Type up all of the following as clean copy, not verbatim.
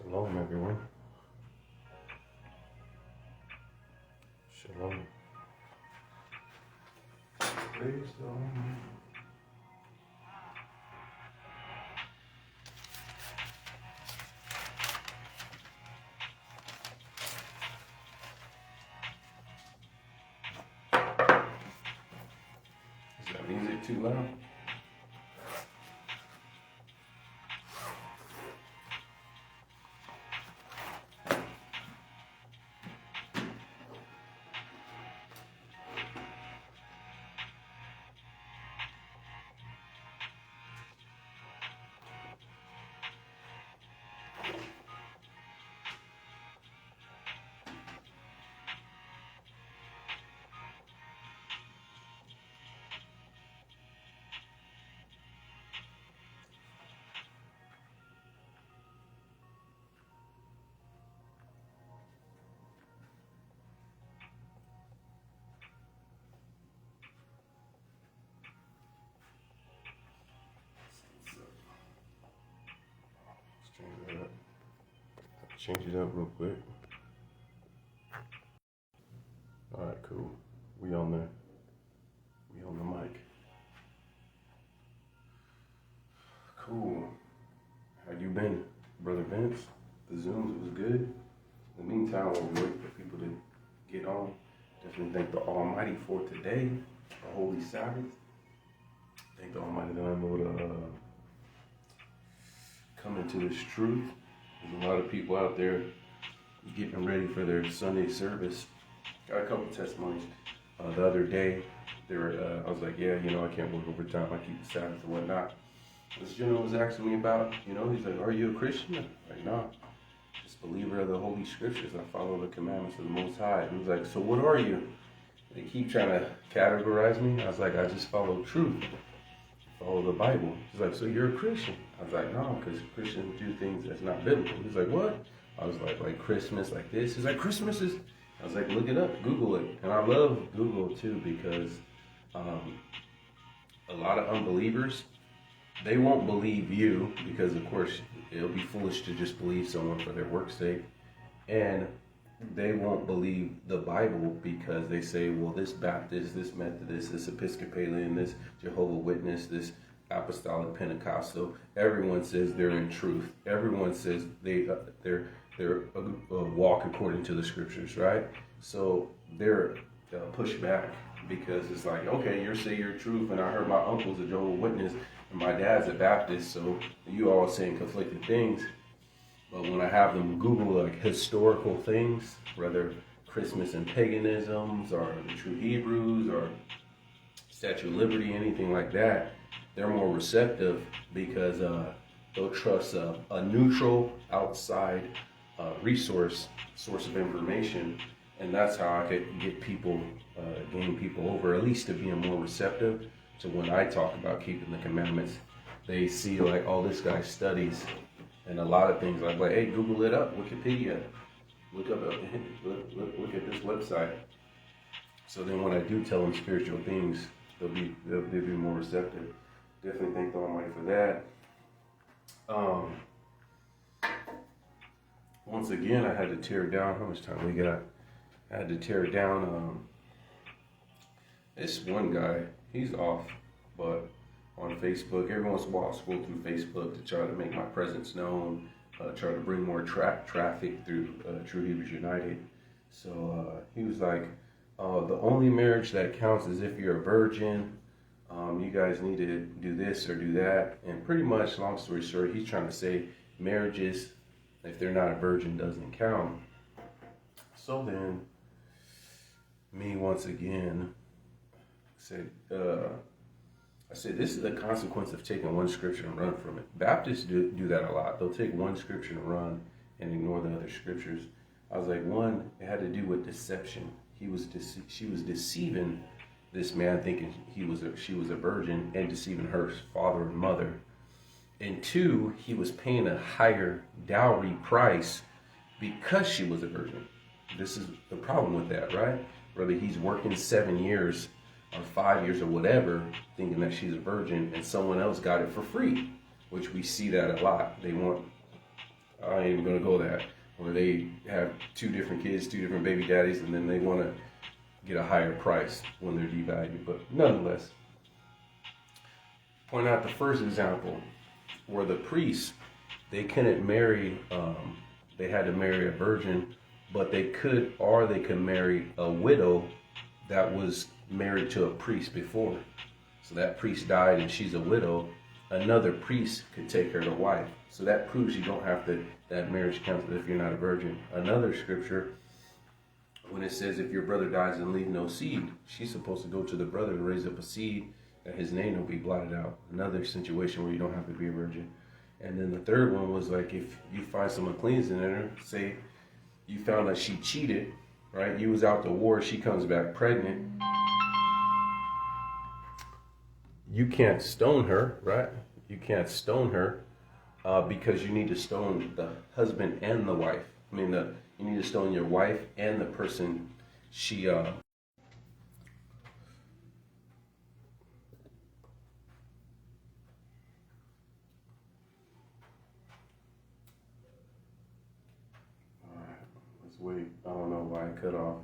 Shalom, everyone. Shalom. Praise the Lord. Is that music too loud? Change it up real quick. All right, cool. We on the mic. Cool. How you been, Brother Vince? The Zooms was good. In the meantime, while we wait for people to get on, definitely thank the Almighty for today, the Holy Sabbath. Thank the Almighty that I'm able to come into this truth. There's a lot of people out there getting ready for their Sunday service. Got a couple testimonies. The other day, I was like, yeah, I can't work overtime. I keep the Sabbath and whatnot. This gentleman was asking me about, he's like, are you a Christian? I'm like, no, just a believer of the Holy Scriptures. I follow the commandments of the Most High. And he's like, so what are you? They keep trying to categorize me. I was like, I just follow truth. Follow the Bible. He's like, so you're a Christian? I was like, no, because Christians do things that's not biblical. He's like, what? I was like Christmas, like this. He's like, Christmas is, I was like, look it up, Google it. And I love Google too, because a lot of unbelievers, they won't believe you, because of course it'll be foolish to just believe someone for their work's sake. And they won't believe the Bible because they say, well, this Baptist, this Methodist, this Episcopalian, this Jehovah Witness, this Apostolic Pentecostal, everyone says they're in truth. Everyone says they're walk according to the Scriptures, right? So they're pushed back because it's like, okay, you're saying you're truth, and I heard my uncle's a Jehovah Witness, and my dad's a Baptist, so you all saying conflicting things. But when I have them Google like historical things, whether Christmas and paganisms or the true Hebrews or Statue of Liberty, anything like that, they're more receptive because they'll trust a neutral outside source of information. And that's how I could get people, gain people over, at least to being more receptive to when I talk about keeping the commandments. They see like, oh, this guy studies. And a lot of things like, hey, Google it up, Wikipedia, look at this website. So then when I do tell them spiritual things, they'll be more receptive. Definitely thank the Almighty for that. Once again, I had to tear down. How much time we got? I had to tear down. This one guy, he's off, but on Facebook, every once in a while, I'll scroll through Facebook to try to make my presence known, try to bring more traffic through True Hebrews United. So he was like, the only marriage that counts is if you're a virgin. You guys need to do this or do that. And pretty much, long story short, he's trying to say marriages, if they're not a virgin, doesn't count. So then, me once again said, I said, this is the consequence of taking one scripture and run from it. Baptists do that a lot. They'll take one scripture and run and ignore the other scriptures. I was like, one, it had to do with deception. She was deceiving this man, thinking she was a virgin, and deceiving her father and mother. And two, he was paying a higher dowry price because she was a virgin. This is the problem with that, right? Whether he's working 7 years or 5 years or whatever, thinking that she's a virgin, and someone else got it for free, which we see that a lot. They want I ain't even gonna go that. Where they have two different kids, two different baby daddies, and then they want to get a higher price when they're devalued. But nonetheless, point out the first example where the priests, they couldn't marry, they had to marry a virgin, but they could marry a widow that was married to a priest before. So that priest died and she's a widow. Another priest could take her to wife. So that proves you don't have to, that marriage counts if you're not a virgin. Another scripture, when it says if your brother dies and leave no seed, she's supposed to go to the brother and raise up a seed that his name will be blotted out. Another situation where you don't have to be a virgin. And then the third one was like if you find some uncleanness in her, say you found that she cheated, right? You was out to war, she comes back pregnant. You can't stone her, right? You can't stone her because you need to stone the husband and the wife. I mean, you need to stone your wife and the person she. All right, let's wait. I don't know why I cut off.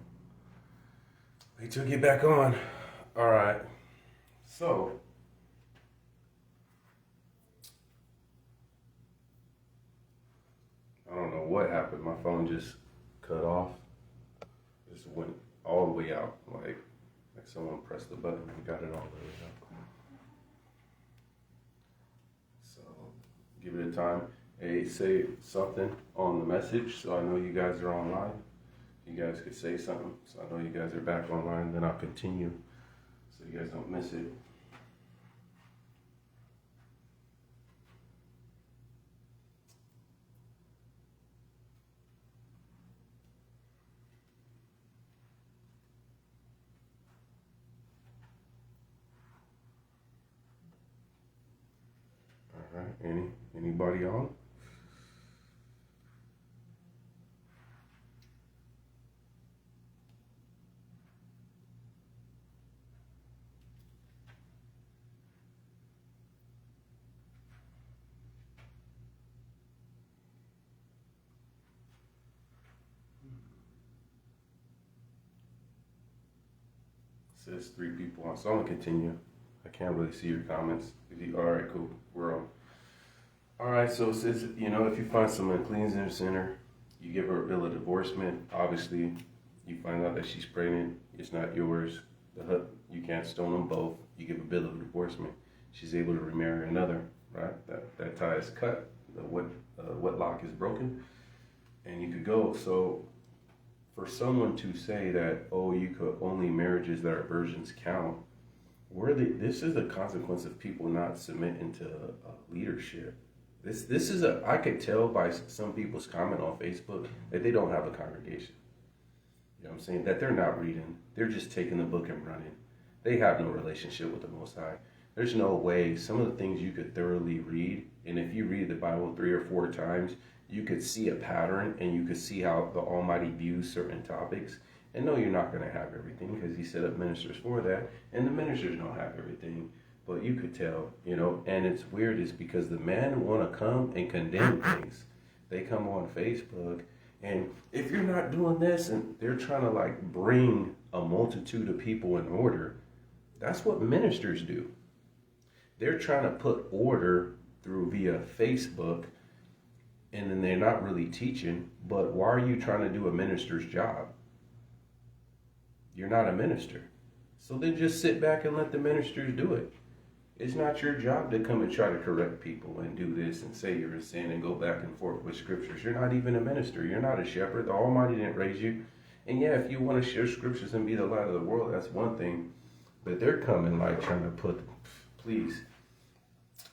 Wait till I get back on. All right, so. I don't know what happened. My phone just cut off. Just went all the way out. Like someone pressed the button and got it all the way out. So give it a time. Hey, say something on the message so I know you guys are online. You guys could say something so I know you guys are back online. Then I'll continue so you guys don't miss it. All right, anybody on? It says 3 people on, so I'm gonna continue. I can't really see your comments. All right, cool, we're on. All right, so it says, if you find some uncleanness in her, you give her a bill of divorcement. Obviously, you find out that she's pregnant. It's not yours. You can't stone them both. You give a bill of divorcement. She's able to remarry another, right? That tie is cut. The wedlock is broken, and you could go. So, for someone to say that, you could only marriages that are virgins count, this is a consequence of people not submitting to leadership. This is I could tell by some people's comment on Facebook that they don't have a congregation. You know what I'm saying? That they're not reading. They're just taking the book and running. They have no relationship with the Most High. There's no way. Some of the things you could thoroughly read, and if you read the Bible 3 or 4 times, you could see a pattern and you could see how the Almighty views certain topics. And no, you're not going to have everything because He set up ministers for that, and the ministers don't have everything. But you could tell, and it's weird is because the men want to come and condemn things. They come on Facebook, and if you're not doing this, and they're trying to bring a multitude of people in order. That's what ministers do. They're trying to put order through via Facebook, and then they're not really teaching. But why are you trying to do a minister's job? You're not a minister. So then just sit back and let the ministers do it. It's not your job to come and try to correct people and do this and say you're a sin and go back and forth with scriptures. You're not even a minister. You're not a shepherd. The Almighty didn't raise you. And yeah, if you want to share scriptures and be the light of the world, that's one thing. But they're coming trying to please,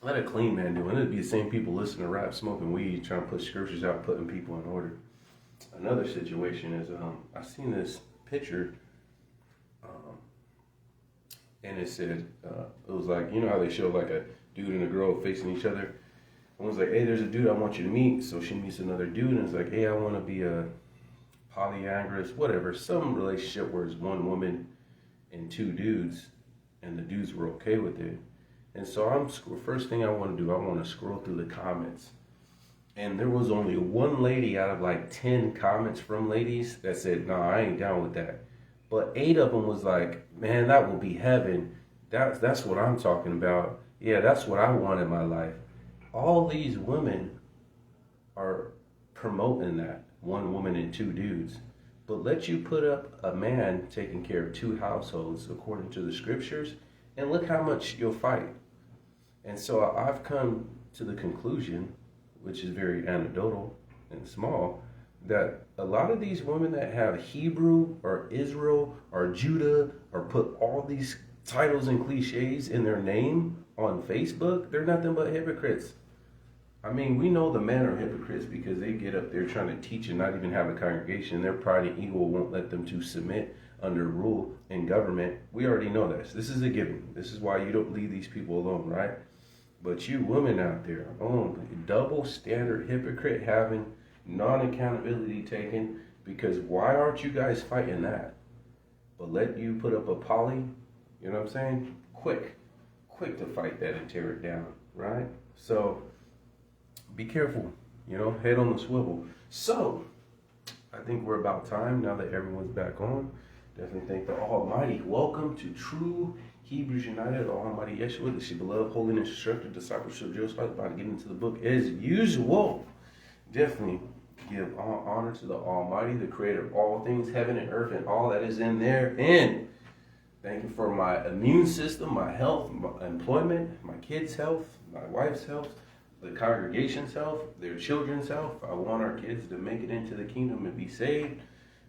let a clean man do it. It'd be the same people listening to rap, smoking weed, trying to put scriptures out, putting people in order. Another situation is, I seen this picture, and it said, it was how they show a dude and a girl facing each other. One was like, hey, there's a dude I want you to meet. So she meets another dude, and it's like, hey, I want to be a polyamorous, whatever, some relationship where it's one woman and 2 dudes, and the dudes were okay with it. And so first thing I want to do, I want to scroll through the comments. And there was only one lady out of like 10 comments from ladies that said, "No, I ain't down with that." But 8 of them was like, "Man, that will be heaven. That's what I'm talking about. Yeah, that's what I want in my life." All these women are promoting that. One woman and 2 dudes. But let you put up a man taking care of 2 households according to the scriptures, and look how much you'll fight. And so I've come to the conclusion, which is very anecdotal and small, that a lot of these women that have Hebrew or Israel or Judah or put all these titles and cliches in their name on Facebook, they're nothing but hypocrites. I mean, we know the men are hypocrites because they get up there trying to teach and not even have a congregation. Their pride and ego won't let them to submit under rule in government. We already know this. This is a given. This is why you don't leave these people alone, right? But you women out there, double standard hypocrite having, non-accountability taken, because why aren't you guys fighting that? But let you put up a poly, you know what I'm saying? Quick to fight that and tear it down, right? So be careful, head on the swivel. So I think we're about time now that everyone's back on. Definitely thank the Almighty. Welcome to True Hebrews United, the Almighty Yeshua, this is your beloved, holy instructor, discipleship, drill spot, about to get into the book as usual. Definitely give all honor to the Almighty, the creator of all things, heaven and earth, and all that is in there. And thank you for my immune system, my health, my employment, my kids' health, my wife's health, the congregation's health, their children's health. I want our kids to make it into the kingdom and be saved.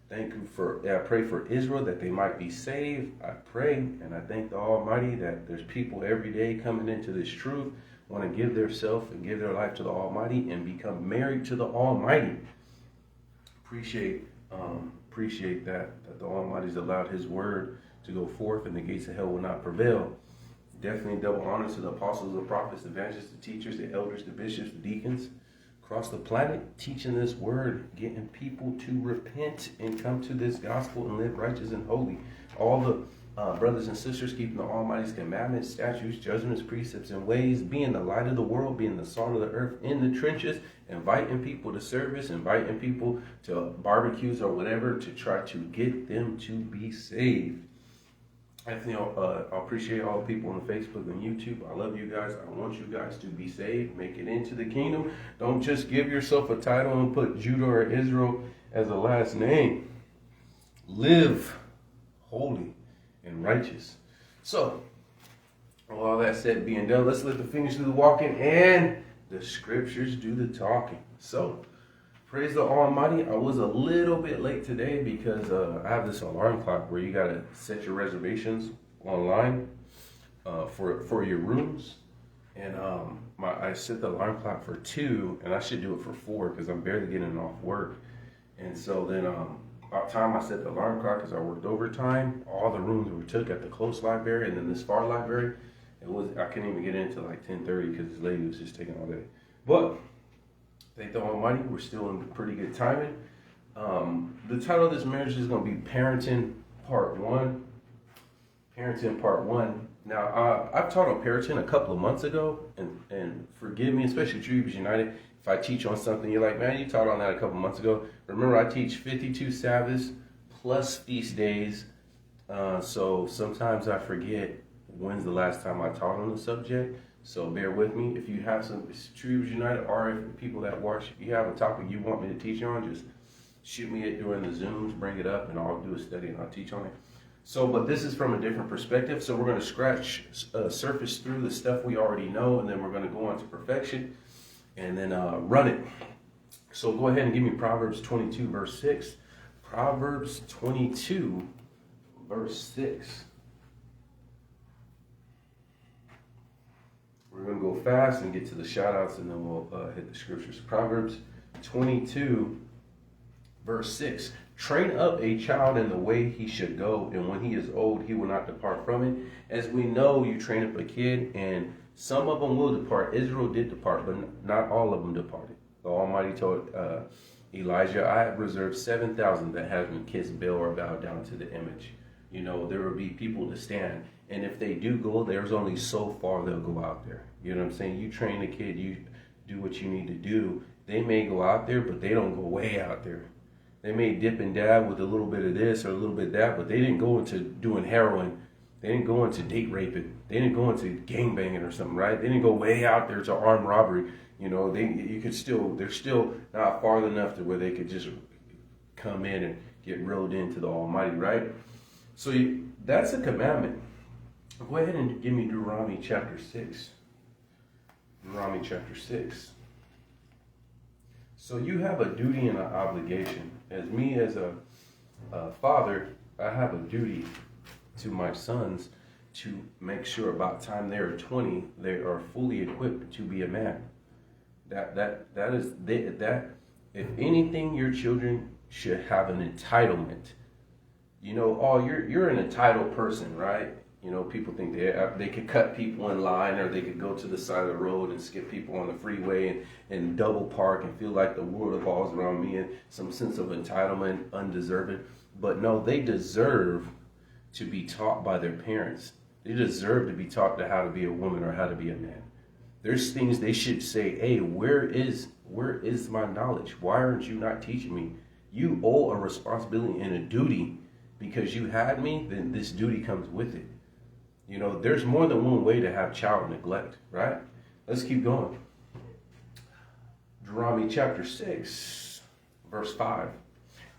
Thank you I pray for Israel that they might be saved. I pray and I thank the Almighty that there's people every day coming into this truth, want to give their self and give their life to the Almighty and become married to the Almighty. Appreciate that the Almighty's allowed His word to go forth and the gates of hell will not prevail. Definitely double honor to the apostles, the prophets, the evangelists, the teachers, the elders, the bishops, the deacons across the planet, teaching this word, getting people to repent and come to this gospel and live righteous and holy. All the brothers and sisters keeping the Almighty's commandments, statutes, judgments, precepts, and ways, being the light of the world, being the salt of the earth in the trenches, inviting people to service, inviting people to barbecues or whatever to try to get them to be saved. I appreciate all the people on Facebook and YouTube. I love you guys. I want you guys to be saved, make it into the kingdom. Don't just give yourself a title and put Judah or Israel as a last name. Live holy and righteous. So, with all that said being done, let's let the fingers do the walking and the scriptures do the talking. So, praise the Almighty. I was a little bit late today because I have this alarm clock where you got to set your reservations online for your rooms. And I set the alarm clock for 2, and I should do it for 4 because I'm barely getting off work. And so then about time I set the alarm clock because I worked overtime, all the rooms were took at the close library and then this far library. I couldn't even get in until like 10:30 because this lady was just taking all day. But thank the Almighty, we're still in pretty good timing. The title of this marriage is going to be Parenting Part 1. Parenting Part 1. Now, I've taught on parenting a couple of months ago, and forgive me, especially True Hebrews United, if I teach on something, you're like, man, you taught on that a couple of months ago. Remember, I teach 52 Sabbaths plus feast days, so sometimes I forget when's the last time I taught on the subject. So bear with me. If you have some True Hebrews United, or if people that watch, if you have a topic you want me to teach on, just shoot me it during the Zooms, bring it up, and I'll do a study and I'll teach on it. So, but this is from a different perspective. So we're going to surface through the stuff we already know, and then we're going to go on to perfection, and then run it. So go ahead and give me Proverbs 22, verse 6. Proverbs 22, verse 6. We're going to go fast and get to the shout-outs, and then we'll hit the scriptures. Proverbs 22, verse 6. Train up a child in the way he should go, and when he is old, he will not depart from it. As we know, you train up a kid, and some of them will depart. Israel did depart, but not all of them departed. The Almighty told Elijah, I have reserved 7,000 that haven't kissed Baal or bowed down to the image. You know, there will be people to stand. And if they do go, there's only so far they'll go out there. You know what I'm saying? You train a kid, you do what you need to do. They may go out there, but they don't go way out there. They may dip and dab with a little bit of this or a little bit of that, but they didn't go into doing heroin. They didn't go into date raping. They didn't go into gang banging or something, right? They didn't go way out there to armed robbery. You know, they're still not far enough to where they could just come in and get reeled into the Almighty, right? So that's a commandment. Go ahead and give me Deuteronomy chapter 6. Deuteronomy chapter 6. So you have a duty and an obligation. As me as a father, I have a duty to my sons to make sure about time they are 20, they are fully equipped to be a man. That if anything, your children should have an entitlement. You know, oh, you're an entitled person, right? You know, people think they could cut people in line, or they could go to the side of the road and skip people on the freeway and double park and feel like the world revolves around me, and some sense of entitlement, undeserved. But no, they deserve to be taught by their parents. They deserve to be taught to how to be a woman or how to be a man. There's things they should say, hey, where is my knowledge? Why aren't you not teaching me? You owe a responsibility and a duty. Because you had me, then this duty comes with it. You know, there's more than one way to have child neglect, right? Let's keep going. Deuteronomy chapter 6, verse 5.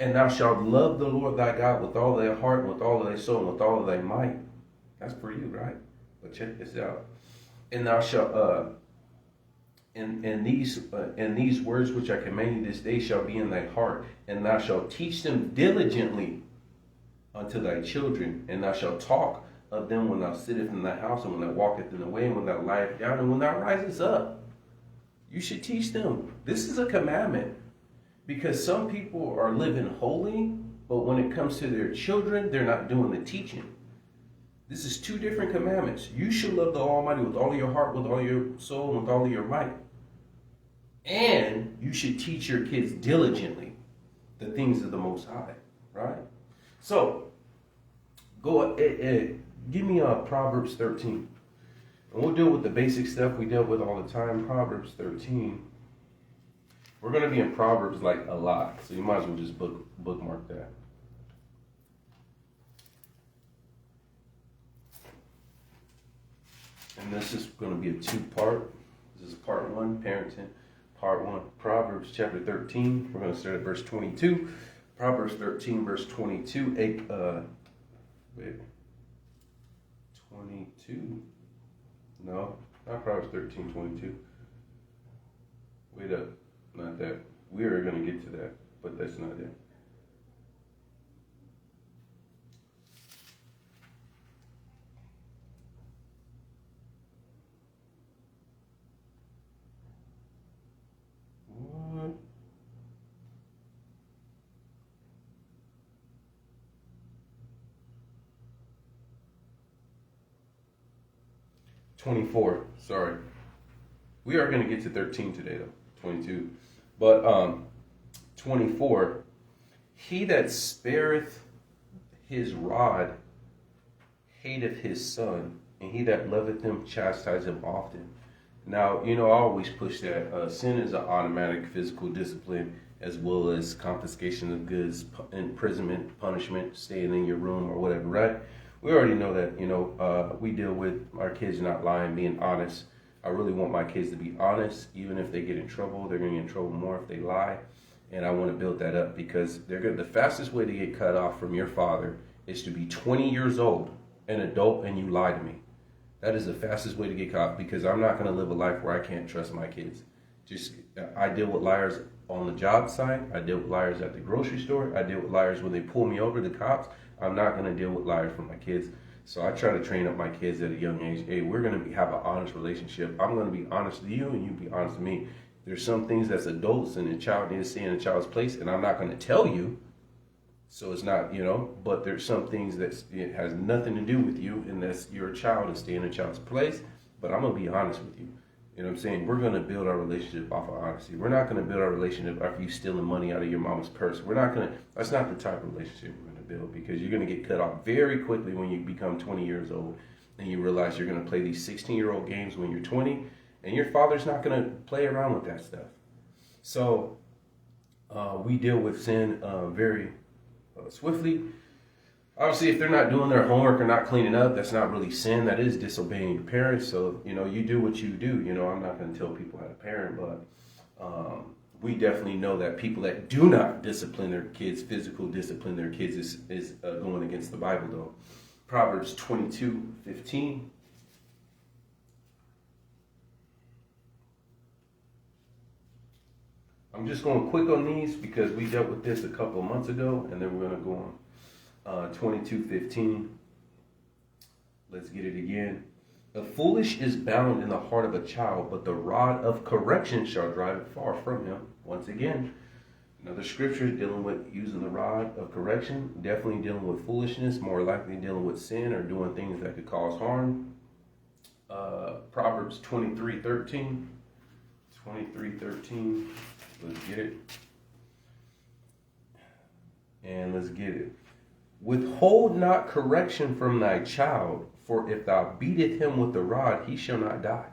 And thou shalt love the Lord thy God with all thy heart, with all thy soul, and with all thy might. That's for you, right? But check this out. And thou shalt, and these words which I command you this day shall be in thy heart, and thou shalt teach them diligently unto thy children, and thou shalt talk of them when thou sittest in thy house, and when thou walkest in the way, and when thou liest down, and when thou risest up. You should teach them. This is a commandment. Because some people are living holy, but when it comes to their children, they're not doing the teaching. This is two different commandments. You should love the Almighty with all of your heart, with all your soul, and with all of your might. And you should teach your kids diligently the things of the Most High, right? So, give me Proverbs 13. And we'll deal with the basic stuff we dealt with all the time. Proverbs 13. We're going to be in Proverbs like a lot. So you might as well just bookmark that. And this is going to be a two-part. This is part one, parenting. Part one, Proverbs chapter 13. We're going to start at verse 22. Proverbs 13, verse 22. 22. No, not Proverbs 13, 22. Wait up. Not that. We are going to get to that, but that's not it. What? 24. Sorry. We are going to get to 13 today, though. 22. But 24. He that spareth his rod hateth his son, and he that loveth him chastiseth him often. Now, you know, I always push that. Sin is an automatic physical discipline, as well as confiscation of goods, imprisonment, punishment, staying in your room or whatever, right? We already know that, you know, we deal with our kids not lying, being honest. I really want my kids to be honest. Even if they get in trouble, they're going to get in trouble more if they lie. And I want to build that up because the fastest way to get cut off from your father is to be 20 years old, an adult, and you lie to me. That is the fastest way to get caught because I'm not going to live a life where I can't trust my kids. I deal with liars on the job site. I deal with liars at the grocery store. I deal with liars when they pull me over, the cops. I'm not going to deal with liars for my kids. So I try to train up my kids at a young age. Hey, we're going to have an honest relationship. I'm going to be honest to you and you be honest to me. There's some things that's adults and a child needs to stay in a child's place, and I'm not going to tell you. So it's not, you know, but there's some things that it has nothing to do with you, and that's your child and stay in a child's place. But I'm going to be honest with you. You know what I'm saying? We're going to build our relationship off of honesty. We're not going to build our relationship after you stealing money out of your mama's purse. That's not the type of relationship we're going to build because you're going to get cut off very quickly when you become 20 years old and you realize you're going to play these 16-year-old games when you're 20 And your father's not going to play around with that stuff. So we deal with sin very swiftly. Obviously, if they're not doing their homework or not cleaning up, that's not really sin. That is disobeying your parents. So, you do what you do. I'm not going to tell people how to parent, but we definitely know that people that do not discipline their kids, physical discipline their kids, is going against the Bible, though. Proverbs 22:15. I'm just going quick on these because we dealt with this a couple of months ago, and then we're going to go on 22:15. Let's get it again. The foolish is bound in the heart of a child, but the rod of correction shall drive it far from him. Once again, another scripture dealing with using the rod of correction, definitely dealing with foolishness, more likely dealing with sin or doing things that could cause harm. Proverbs 23:13. 23:13. Let's get it. And let's get it. Withhold not correction from thy child, for if thou beateth him with the rod, he shall not die.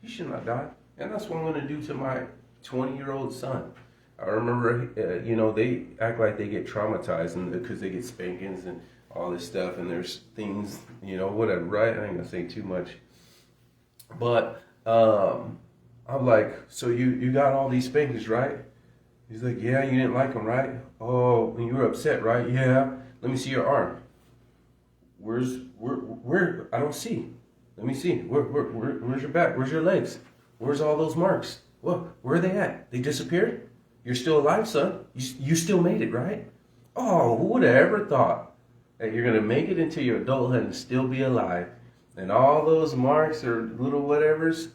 He shall not die. And that's what I'm going to do to my 20-year-old son. I remember, they act like they get traumatized because they get spankings and all this stuff. And there's things, whatever, right? I ain't going to say too much. But I'm like, so you got all these spankings, right? He's like, yeah, you didn't like them, right? Oh, and you were upset, right? Yeah. Let me see your arm. Where? I don't see. Let me see. Where's your back? Where's your legs? Where's all those marks? What? Where are they at? They disappeared? You're still alive, son. You still made it, right? Oh, who would have ever thought that you're going to make it into your adulthood and still be alive? And all those marks or little whatevers,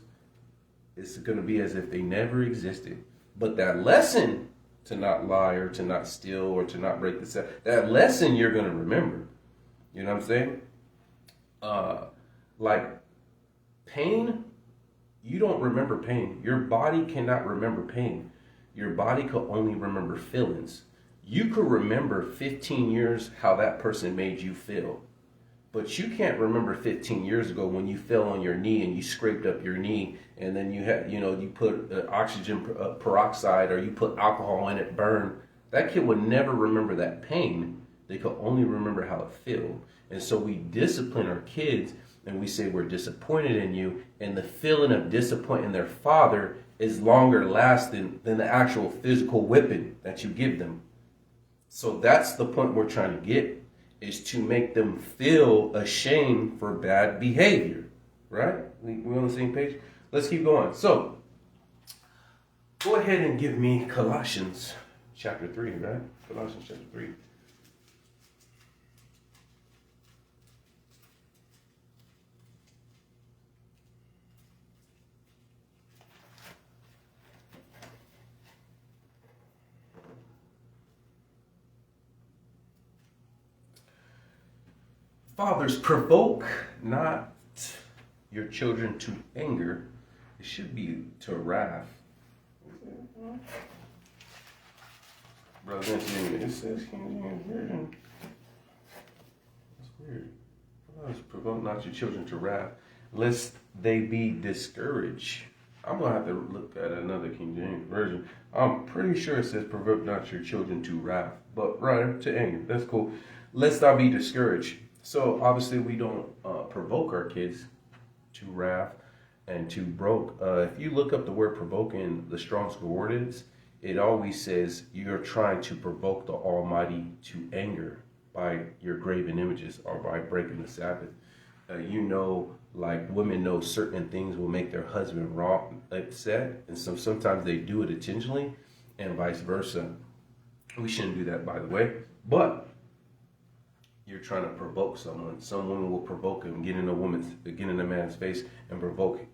it's going to be as if they never existed. But that lesson to not lie or to not steal or to not break the set, that lesson you're going to remember. You know what I'm saying? Like pain, you don't remember pain. Your body cannot remember pain. Your body could only remember feelings. You could remember 15 years how that person made you feel. But you can't remember 15 years ago when you fell on your knee and you scraped up your knee and then you had, you put oxygen peroxide or you put alcohol in it, burn. That kid would never remember that pain. They could only remember how it felt. And so we discipline our kids and we say we're disappointed in you, and the feeling of disappointing their father is longer lasting than the actual physical whipping that you give them. So that's the point we're trying to get, is to make them feel ashamed for bad behavior, right? We on the same page? Let's keep going. So, go ahead and give me Colossians chapter 3, right? Colossians chapter 3. Fathers, provoke not your children to anger. It should be to wrath. Brother, it says King James Version. That's weird. Fathers, provoke not your children to wrath, lest they be discouraged. I'm going to have to look at another King James Version. I'm pretty sure it says provoke not your children to wrath. But right, to anger. That's cool. Lest thou be discouraged. So obviously we don't provoke our kids to wrath and to broke. If you look up the word provoke in the Strong's Concordance, it always says you're trying to provoke the Almighty to anger by your graven images or by breaking the Sabbath. Like women know certain things will make their husband upset, and so sometimes they do it intentionally, and vice versa. We shouldn't do that, by the way, but you're trying to provoke someone. Some woman will provoke him, get in a man's face and provoke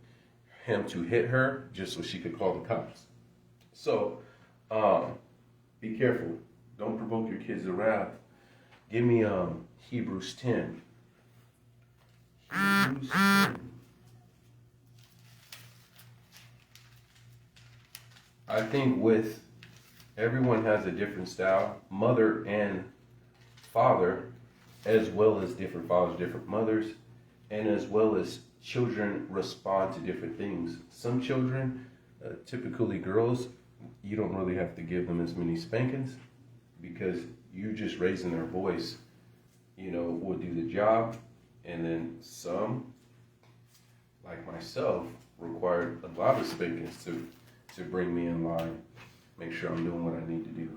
him to hit her just so she could call the cops. So, be careful. Don't provoke your kids to wrath. Give me Hebrews 10. Hebrews 10. I think with everyone has a different style. Mother and father, as well as different fathers, different mothers, and as well as children respond to different things. Some children, typically girls, you don't really have to give them as many spankings because you just raising their voice, will do the job. And then some, like myself, require a lot of spankings to bring me in line, make sure I'm doing what I need to do.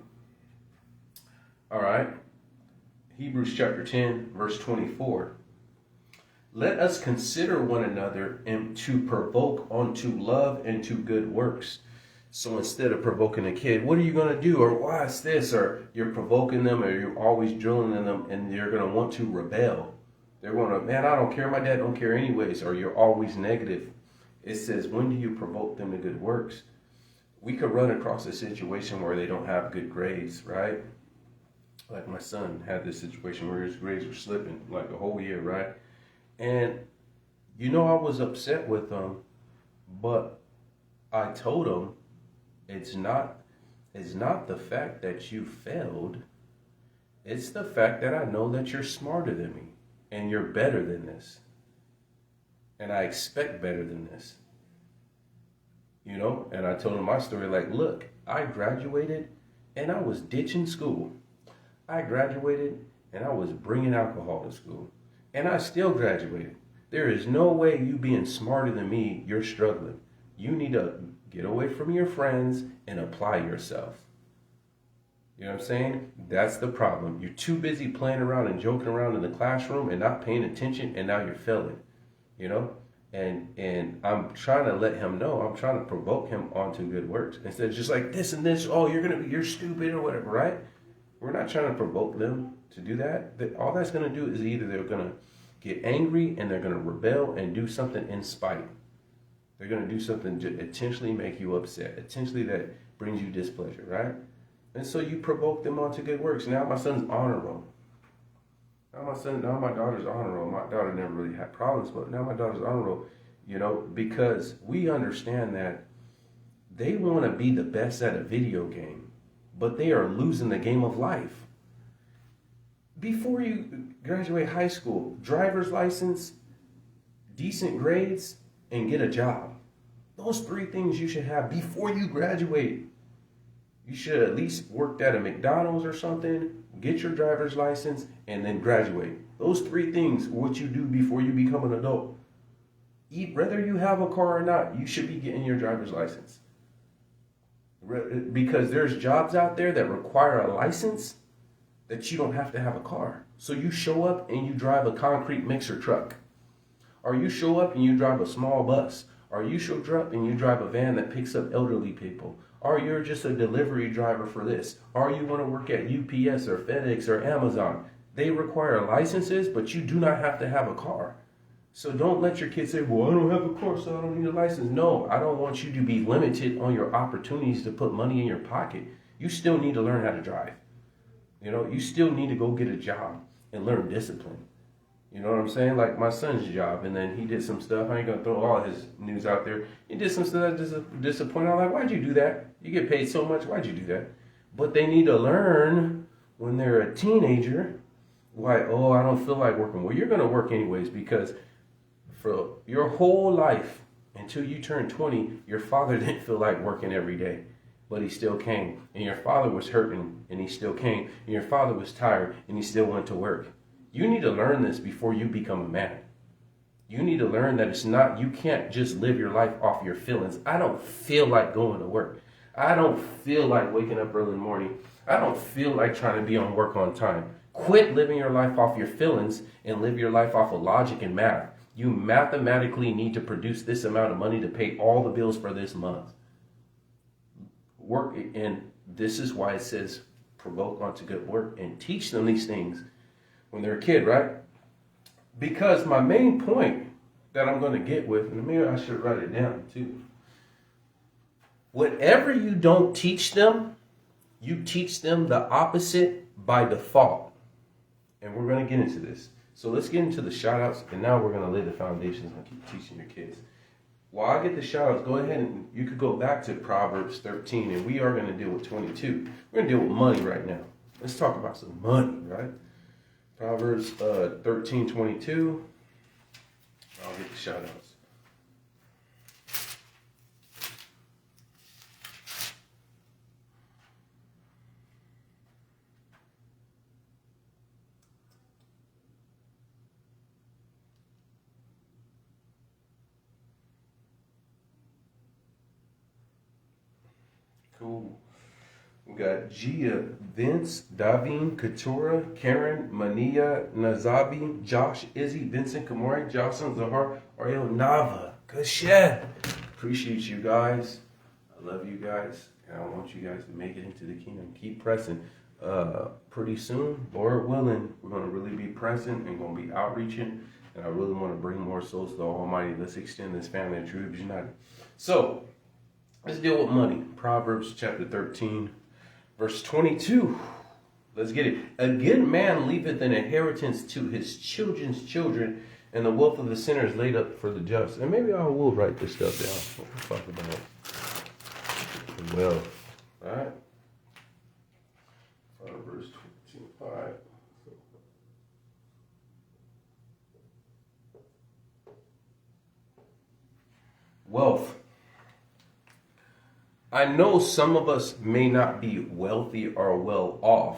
All right. Hebrews chapter 10, verse 24. Let us consider one another and to provoke unto love and to good works. So instead of provoking a kid, what are you going to do? Or why is this? Or you're provoking them, or you're always drilling in them, and they're going to want to rebel. They're going to, man, I don't care. My dad don't care anyways. Or you're always negative. It says, when do you provoke them to good works? We could run across a situation where they don't have good grades, right? Like my son had this situation where his grades were slipping like a whole year, right? And, I was upset with him, but I told him it's not the fact that you failed. It's the fact that I know that you're smarter than me and you're better than this. And I expect better than this. And I told him my story like, look, I graduated and I was ditching school. I graduated and I was bringing alcohol to school. And I still graduated. There is no way you being smarter than me, you're struggling. You need to get away from your friends and apply yourself. You know what I'm saying? That's the problem. You're too busy playing around and joking around in the classroom and not paying attention, and now you're failing. And I'm trying to let him know, I'm trying to provoke him onto good works. Instead of just like this and this, oh, you're stupid or whatever, right? We're not trying to provoke them to do that. All that's going to do is either they're going to get angry and they're going to rebel and do something in spite. They're going to do something to intentionally make you upset, intentionally that brings you displeasure, right? And so you provoke them onto good works. Now my son's honor roll. Now my daughter's honor roll. My daughter never really had problems, but now my daughter's honor roll, because we understand that they want to be the best at a video game, but they are losing the game of life. Before you graduate high school, driver's license, decent grades, and get a job. Those 3 things you should have before you graduate. You should at least work at a McDonald's or something, get your driver's license, and then graduate. Those 3 things are what you do before you become an adult. Whether you have a car or not, you should be getting your driver's license. Because there's jobs out there that require a license that you don't have to have a car. So you show up and you drive a concrete mixer truck. Or you show up and you drive a small bus. Or you show up and you drive a van that picks up elderly people. Or you're just a delivery driver for this. Or you want to work at UPS or FedEx or Amazon. They require licenses, but you do not have to have a car. So don't let your kids say, well, I don't have a car, so I don't need a license. No, I don't want you to be limited on your opportunities to put money in your pocket. You still need to learn how to drive. You still need to go get a job and learn discipline. You know what I'm saying? Like my son's job, and then he did some stuff. I ain't going to throw all his news out there. He did some stuff that disappointed. I'm like, why'd you do that? You get paid so much. Why'd you do that? But they need to learn when they're a teenager why, I don't feel like working. Well, you're going to work anyways because for your whole life until you turn 20, your father didn't feel like working every day. But he still came. And your father was hurting, and he still came. And your father was tired, and he still went to work. You need to learn this before you become a man. You need to learn that you can't just live your life off your feelings. I don't feel like going to work. I don't feel like waking up early in the morning. I don't feel like trying to be on work on time. Quit living your life off your feelings and live your life off of logic and math. You mathematically need to produce this amount of money to pay all the bills for this month. Work, and this is why it says provoke onto good work and teach them these things when they're a kid, right? Because my main point that I'm going to get with, and maybe I should write it down too. Whatever you don't teach them, you teach them the opposite by default. And we're going to get into this. So let's get into the shout outs, and now we're going to lay the foundations and keep teaching your kids. While I get the shout outs, go ahead and you could go back to Proverbs 13, and we are going to deal with 22. We're going to deal with money right now. Let's talk about some money, right? Proverbs 13:22. I'll get the shout outs. Cool. We got Gia, Vince, Davin, Katura, Karen, Mania, Nazabi, Josh, Izzy, Vincent, Kamari, Jocelyn, Zahar, Ariel, Nava. Good shit. Appreciate you guys. I love you guys. And I want you guys to make it into the kingdom. Keep pressing. Pretty soon, Lord willing, we're going to really be pressing and going to be outreaching. And I really want to bring more souls to the Almighty. Let's extend this family of true united. So, let's deal with money. Proverbs chapter 13. Verse 22, let's get it. A good man leaveth an inheritance to his children's children, and the wealth of the sinner is laid up for the just. And maybe I will write this stuff down. We'll talk about wealth, right? Verse 25. Wealth. I know some of us may not be wealthy or well off,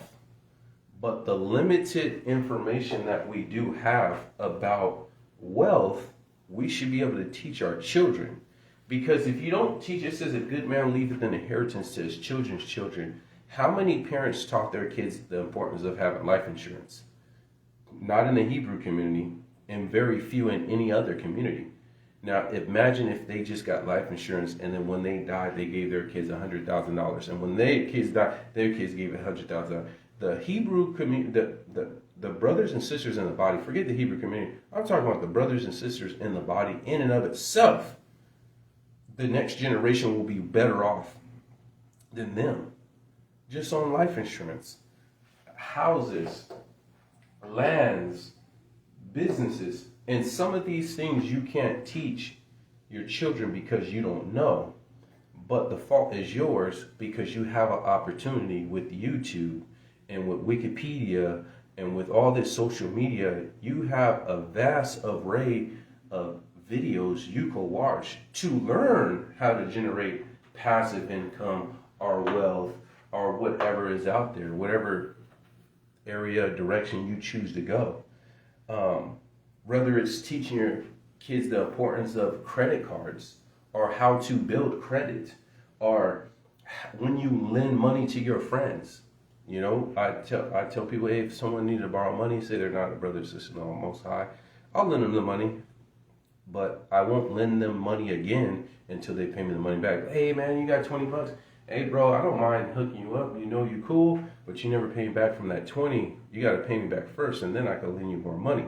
but the limited information that we do have about wealth, we should be able to teach our children. Because if you don't teach, it says a good man leaveth an inheritance to his children's children. How many parents taught their kids the importance of having life insurance? Not in the Hebrew community, and very few in any other community. Now, imagine if they just got life insurance, and then when they died, they gave their kids $100,000, and when their kids died, their kids gave $100,000. The Hebrew community, the brothers and sisters in the body, forget the Hebrew community. I'm talking about the brothers and sisters in the body, in and of itself. The next generation will be better off than them, just on life insurance, houses, lands, businesses. And some of these things you can't teach your children because you don't know. But the fault is yours because you have an opportunity with YouTube and with Wikipedia and with all this social media. You have a vast array of videos you can watch to learn how to generate passive income or wealth or whatever is out there, whatever area, direction you choose to go. Whether it's teaching your kids the importance of credit cards or how to build credit or when you lend money to your friends. You know, I tell people, hey, if someone needed to borrow money, say they're not a brother or sister on the Most High, I'll lend them the money, but I won't lend them money again until they pay me the money back. Hey, man, you got $20? Hey, bro, I don't mind hooking you up. You know you cool, but you never pay me back from that 20. You got to pay me back first, and then I can lend you more money.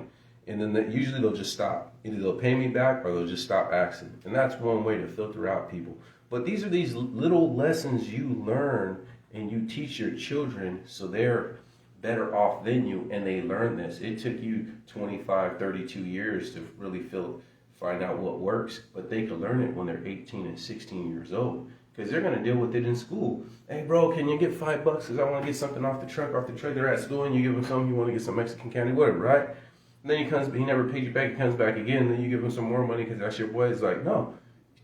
And then usually they'll just stop. Either they'll pay me back or they'll just stop asking. And that's one way to filter out people. But these are these little lessons you learn and you teach your children so they're better off than you and they learn this. It took you 25, 32 years to really find out what works, but they can learn it when they're 18 and 16 years old because they're going to deal with it in school. Hey, bro, can you get $5 because I want to get something off the truck. They're at school and you give them something, you want to get some Mexican candy, whatever, right? And then he never paid you back, he comes back again, and then you give him some more money because that's your boy. It's like, no,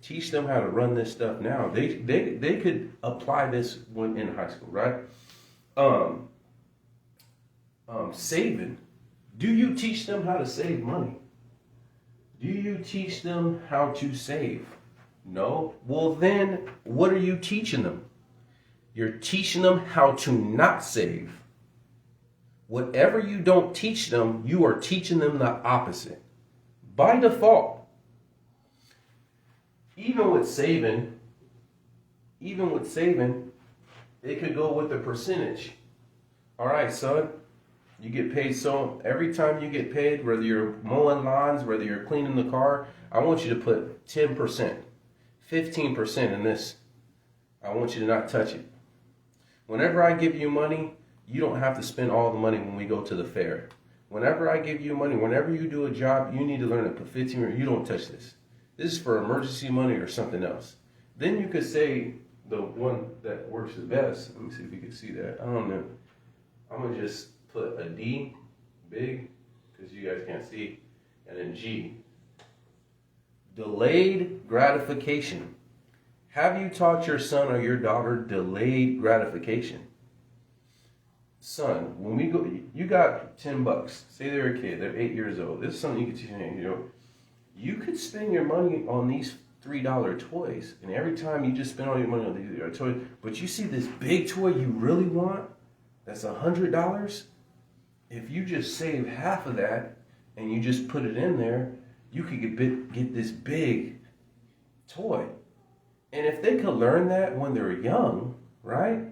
teach them how to run this stuff now. They could apply this when in high school, right? Saving. Do you teach them how to save money? Do you teach them how to save? No? Well, then what are you teaching them? You're teaching them how to not save. Whatever you don't teach them, you are teaching them the opposite. By default. Even with saving, it could go with a percentage. All right, son, you get paid so every time you get paid, whether you're mowing lawns, whether you're cleaning the car, I want you to put 10%, 15% in this. I want you to not touch it. Whenever I give you money, you don't have to spend all the money when we go to the fair. Whenever I give you money, whenever you do a job, you need to learn to put 15%. You don't touch this. This is for emergency money or something else. Then you could say the one that works the best. Let me see if you can see that. I don't know. I'm going to just put a D, big, because you guys can't see, and then G. Delayed gratification. Have you taught your son or your daughter delayed gratification? Son, when we go, you got $10. Say they're a kid, they're 8 years old. This is something you could teach them. You could spend your money on these $3 toys, and every time you just spend all your money on these toys, but you see this big toy you really want, that's $100. If you just save half of that and you just put it in there, you could get this big toy. And if they could learn that when they're young, right?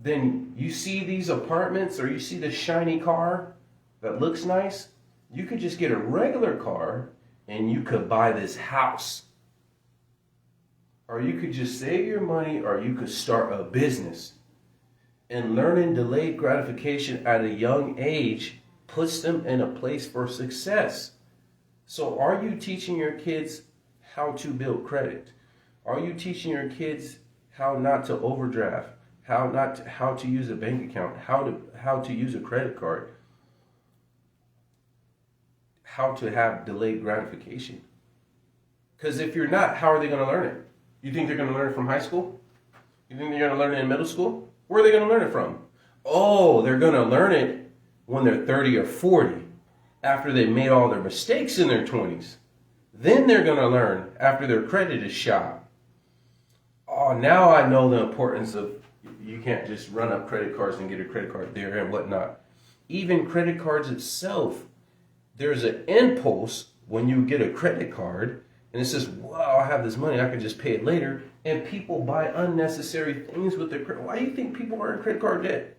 Then you see these apartments or you see this shiny car that looks nice, you could just get a regular car and you could buy this house. Or you could just save your money, or you could start a business. And learning delayed gratification at a young age puts them in a place for success. So are you teaching your kids how to build credit? Are you teaching your kids how not to overdraft, how to use a bank account, how to use a credit card, how to have delayed gratification? Because if you're not, how are they going to learn it? You think they're going to learn it from high school? You think they're going to learn it in middle school? Where are they going to learn it from? Oh, they're going to learn it when they're 30 or 40, after they made all their mistakes in their 20s. Then they're going to learn after their credit is shot. Oh, now I know the importance of, you can't just run up credit cards and get a credit card there and whatnot. Even credit cards itself, there's an impulse when you get a credit card and it says, wow, I have this money, I can just pay it later. And people buy unnecessary things with their credit. Why do you think people are in credit card debt?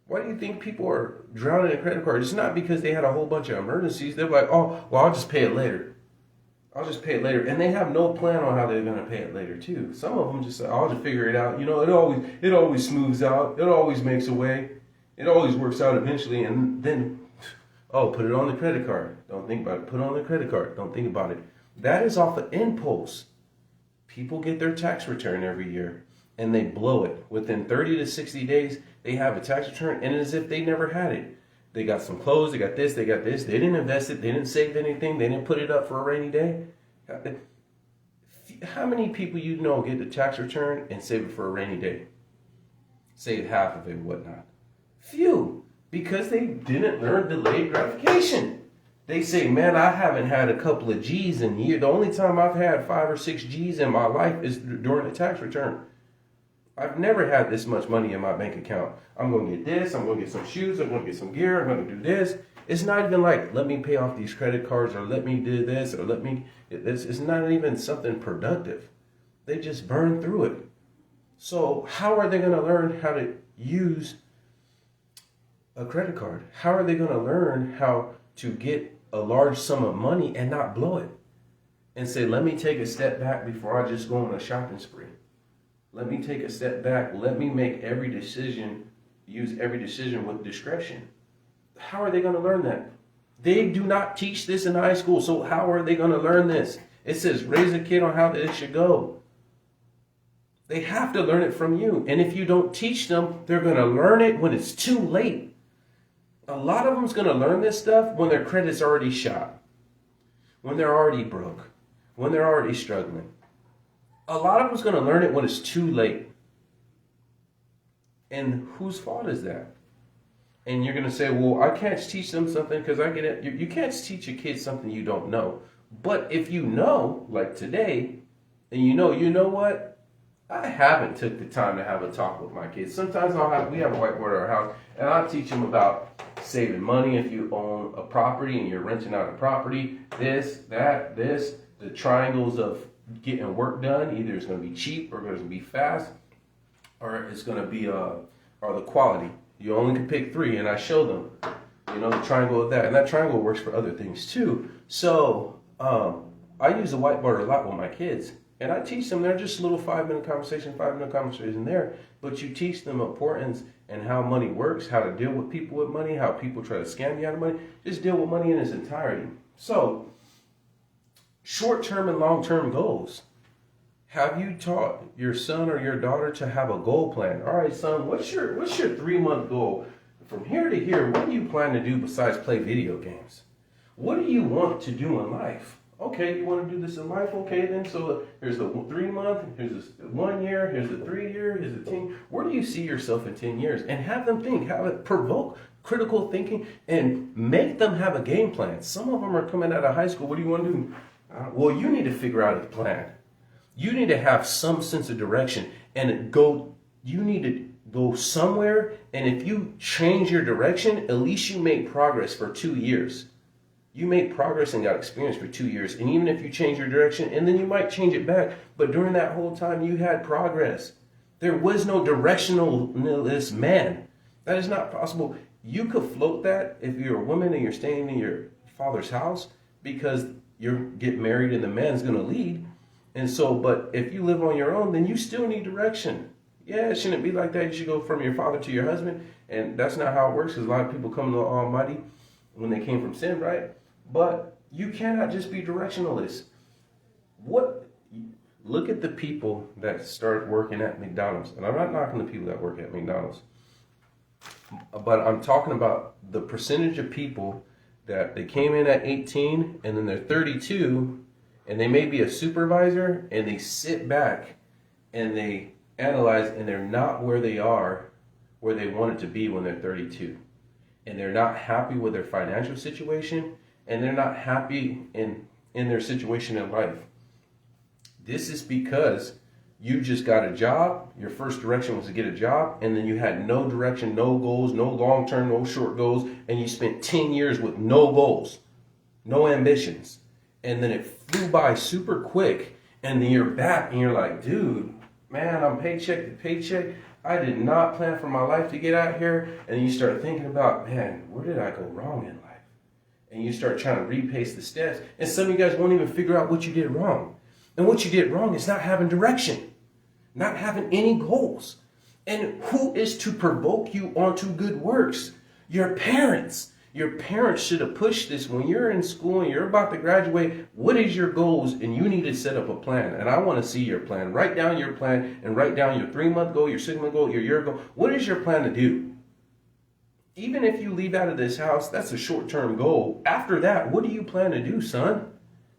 Why do you think people are drowning in credit cards? It's not because they had a whole bunch of emergencies. They're like, oh, well, I'll just pay it later. I'll just pay it later. And they have no plan on how they're going to pay it later, too. Some of them just say, I'll just figure it out. You know, it always smooths out. It always makes a way. It always works out eventually. And then, oh, put it on the credit card. Don't think about it. Put it on the credit card. Don't think about it. That is off of impulse. People get their tax return every year and they blow it. Within 30 to 60 days, they have a tax return and it's as if they never had it. They got some clothes, they got this, they got this. They didn't invest it, they didn't save anything, they didn't put it up for a rainy day. How many people you know get the tax return and save it for a rainy day? Save half of it, whatnot. Few, because they didn't learn delayed gratification. They say, man, I haven't had a couple of G's in a year. The only time I've had 5 or 6 G's in my life is during the tax return. I've never had this much money in my bank account. I'm going to get this, I'm going to get some shoes, I'm going to get some gear, I'm going to do this. It's not even like, let me pay off these credit cards, or let me do this, or it's not even something productive. They just burn through it. So how are they going to learn how to use a credit card? How are they going to learn how to get a large sum of money and not blow it? And say, let me take a step back before I just go on a shopping spree. Let me take a step back. Let me make every decision, use every decision with discretion. How are they going to learn that? They do not teach this in high school. So how are they going to learn this? It says, raise a kid on how it should go. They have to learn it from you. And if you don't teach them, they're going to learn it when it's too late. A lot of them's going to learn this stuff when their credit's already shot, when they're already broke, when they're already struggling. A lot of them's going to learn it when it's too late. And whose fault is that? And you're going to say, well, I can't teach them something because I get it. You can't teach a kid something you don't know. But if you know, like today, and you know what? I haven't took the time to have a talk with my kids. Sometimes we have a whiteboard at our house, and I'll teach them about saving money if you own a property and you're renting out a property. This, that, this, the triangles of getting work done. Either it's going to be cheap, or it's going to be fast, or it's going to be or the quality. You only can pick 3, and I show them, the triangle of that, and that triangle works for other things too. So I use the whiteboard a lot with my kids. And I teach them, they're just little 5-minute conversation there. But you teach them importance and how money works, how to deal with people with money, how people try to scam you out of money. Just deal with money in its entirety. So, short-term and long-term goals. Have you taught your son or your daughter to have a goal plan? All right, son, what's your 3-month goal? From here to here, what do you plan to do besides play video games? What do you want to do in life? Okay, you want to do this in life? Okay, then. So here's a 3 month, here's a 1 year, here's a 3 year, here's a 10. Where do you see yourself in 10 years? And have them think, have it provoke critical thinking, and make them have a game plan. Some of them are coming out of high school. What do you want to do? Well, you need to figure out a plan. You need to have some sense of direction and go. You need to go somewhere. And if you change your direction, at least you make progress for 2 years. You made progress and got experience for 2 years. And even if you change your direction, and then you might change it back, but during that whole time you had progress. There was no directionalist man. That is not possible. You could float that if you're a woman and you're staying in your father's house because you get married and the man's going to lead. And so, but if you live on your own, then you still need direction. Yeah, it shouldn't be like that. You should go from your father to your husband. And that's not how it works, because a lot of people come to the Almighty when they came from sin, right? But you cannot just be directionalist. Look at the people that start working at McDonald's. And I'm not knocking the people that work at McDonald's. But I'm talking about the percentage of people that they came in at 18 and then they're 32 and they may be a supervisor and they sit back and they analyze and they're not where they are, where they wanted to be when they're 32. And they're not happy with their financial situation, and they're not happy in their situation in life. This is because you just got a job. Your first direction was to get a job, and then you had no direction, no goals, no long-term, no short goals, and you spent 10 years with no goals, no ambitions. And then it flew by super quick, and then you're back, and you're like, dude, man, I'm paycheck to paycheck. I did not plan for my life to get out here. And you start thinking about, man, where did I go wrong in life? And you start trying to repace the steps. And some of you guys won't even figure out what you did wrong. And what you did wrong is not having direction, not having any goals. And who is to provoke you onto good works? Your parents. Your parents should have pushed this when you're in school and you're about to graduate. What is your goals? And you need to set up a plan. And I want to see your plan. Write down your plan and write down your 3-month goal, your 6-month goal, your year goal. What is your plan to do? Even if you leave out of this house, that's a short-term goal. After that, what do you plan to do, son?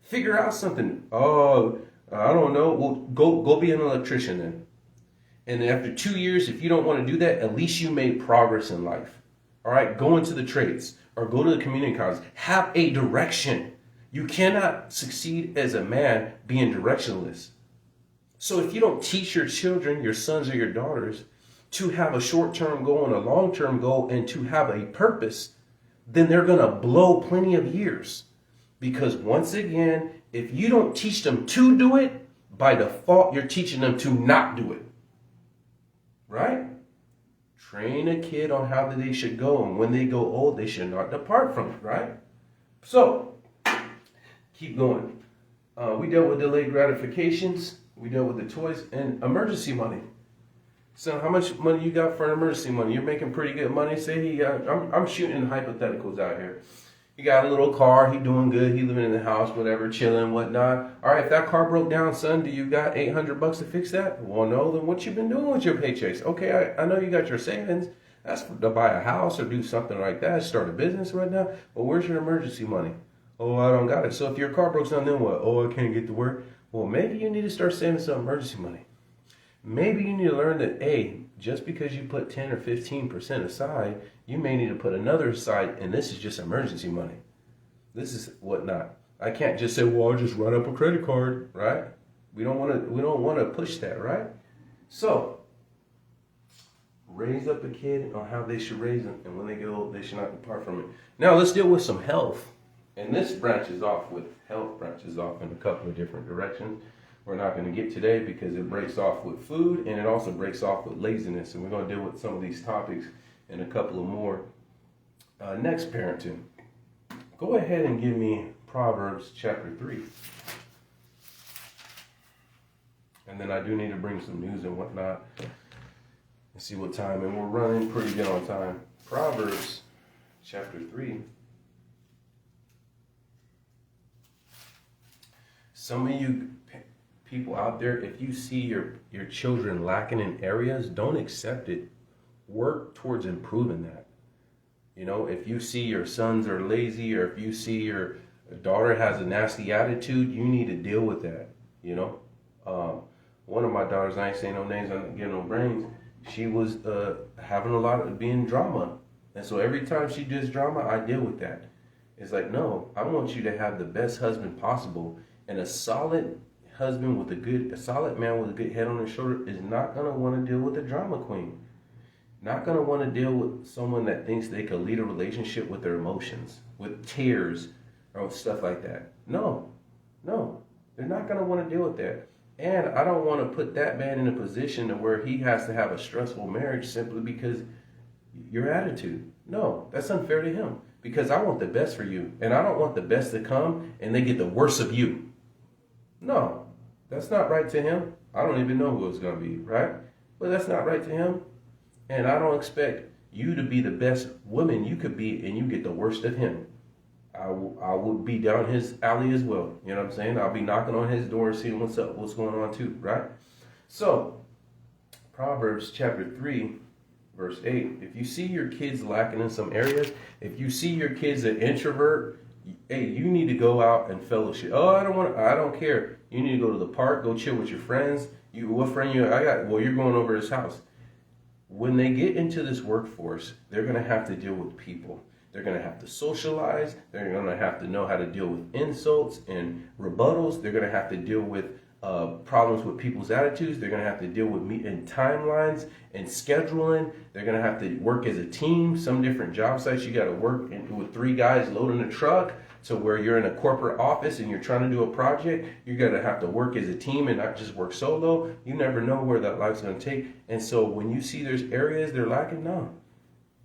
Figure out something. Oh, I don't know. Well, go be an electrician then. And then after 2 years, if you don't want to do that, at least you made progress in life. All right, go into the trades or go to the community college. Have a direction. You cannot succeed as a man being directionless. So if you don't teach your children, your sons or your daughters, to have a short-term goal and a long-term goal and to have a purpose, then they're going to blow plenty of years. Because once again, if you don't teach them to do it, by default, you're teaching them to not do it. Right? Train a kid on how they should go, and when they go old, they should not depart from it, right? So, keep going. We dealt with delayed gratifications. We dealt with the toys and emergency money. So, how much money you got for emergency money? You're making pretty good money. Say I'm shooting hypotheticals out here. He got a little car. He doing good. He living in the house, whatever, chilling, whatnot. All right, if that car broke down, son, do you got $800 to fix that? Well, no. Then what you been doing with your paychecks? Okay, I know you got your savings. That's to buy a house or do something like that. Start a business right now. Well, where's your emergency money? Oh, I don't got it. So if your car breaks down, then what? Oh, I can't get to work. Well, maybe you need to start saving some emergency money. Maybe you need to learn that, hey, just because you put 10 or 15% aside, you may need to put another aside, and this is just emergency money. This is whatnot. I can't just say, well, I'll just run up a credit card, right? We don't want to push that, right? So, raise up a kid on how they should raise them, and when they get old, they should not depart from it. Now, let's deal with some health. And this branches off in a couple of different directions. We're not going to get today because it breaks off with food and it also breaks off with laziness. And we're going to deal with some of these topics and a couple of more. Next, parenting. Go ahead and give me Proverbs chapter 3. And then I do need to bring some news and whatnot and see what time. And we're running pretty good on time. Proverbs chapter 3. Some of you people out there, if you see your children lacking in areas, don't accept it. Work towards improving that. You know, if you see your sons are lazy, or if you see your A daughter has a nasty attitude, you need to deal with that, you know. One of my daughters, I ain't saying no names, I'm not getting no brains, she was having a lot of being drama. And so every time she does drama, I deal with that. It's like, no, I want you to have the best husband possible. And a solid husband with a solid man with a good head on his shoulder is not going to want to deal with a drama queen. Not going to want to deal with someone that thinks they could lead a relationship with their emotions, with tears, or with stuff like that. No, they're not going to want to deal with that. And I don't want to put that man in a position to where he has to have a stressful marriage simply because your attitude. No, that's unfair to him, because I want the best for you, and I don't want the best to come and they get the worst of you. No, that's not right to him. I don't even know who it's going to be, right? But that's not right to him. And I don't expect you to be the best woman you could be and you get the worst of him. I will be down his alley as well. You know what I'm saying? I'll be knocking on his door and seeing what's up, what's going on too, right? So, Proverbs chapter 3, verse 8. If you see your kids lacking in some areas, if you see your kids an introvert, hey, you need to go out and fellowship. Oh, I don't care. You need to go to the park, go chill with your friends. What friend you? You're going over to his house. When they get into this workforce, they're going to have to deal with people. They're going to have to socialize. They're going to have to know how to deal with insults and rebuttals. They're going to have to deal with problems with people's attitudes. They're going to have to deal with meeting timelines and scheduling. They're going to have to work as a team. Some different job sites, you got to work with 3 guys loading a truck. So where you're in a corporate office and you're trying to do a project, you're going to have to work as a team and not just work solo. You never know where that life's going to take. And so when you see there's areas they're lacking, no.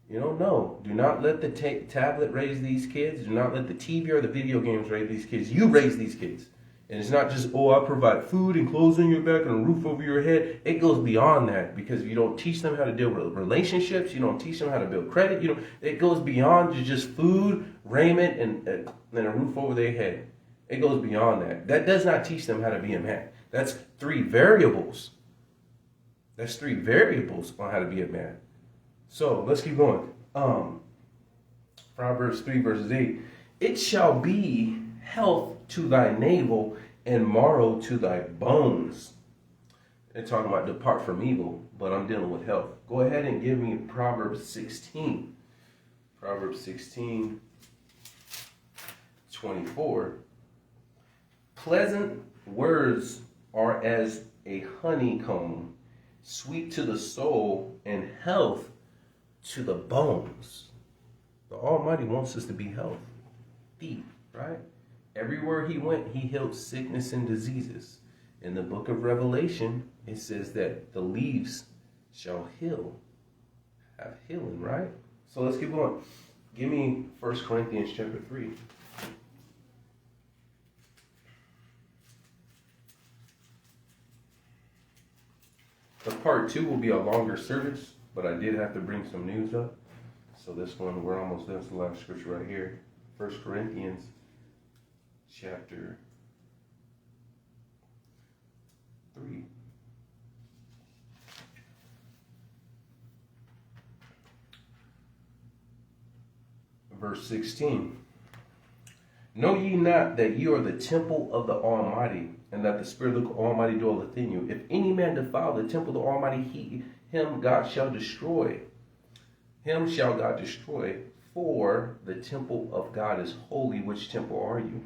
Do not let the tablet raise these kids. Do not let the TV or the video games raise these kids. You raise these kids. And it's not just, I provide food and clothes on your back and a roof over your head. It goes beyond that, because if you don't teach them how to deal with relationships, you don't teach them how to build credit, it goes beyond just food, raiment, and a roof over their head. It goes beyond that. That does not teach them how to be a man. That's 3 variables. That's 3 variables on how to be a man. So let's keep going. Proverbs 3 verses 8. It shall be health to thy navel and marrow to thy bones. They're talking about depart from evil, but I'm dealing with health. Go ahead and give me Proverbs 16. Proverbs 16, 24. Pleasant words are as a honeycomb, sweet to the soul and health to the bones. The Almighty wants us to be healthy, right? Everywhere he went, he healed sickness and diseases. In the book of Revelation, it says that the leaves shall heal, have healing, right? So let's keep going. Give me 1 Corinthians chapter 3. The part 2 will be a longer service, but I did have to bring some news up. So this one, we're almost done. It's the last scripture right here. 1 Corinthians chapter 3. Verse 16. Know ye not that you are the temple of the Almighty, and that the Spirit of the Almighty dwelleth in you? If any man defile the temple of the Almighty, him God shall destroy. Him shall God destroy, for the temple of God is holy. Which temple are you?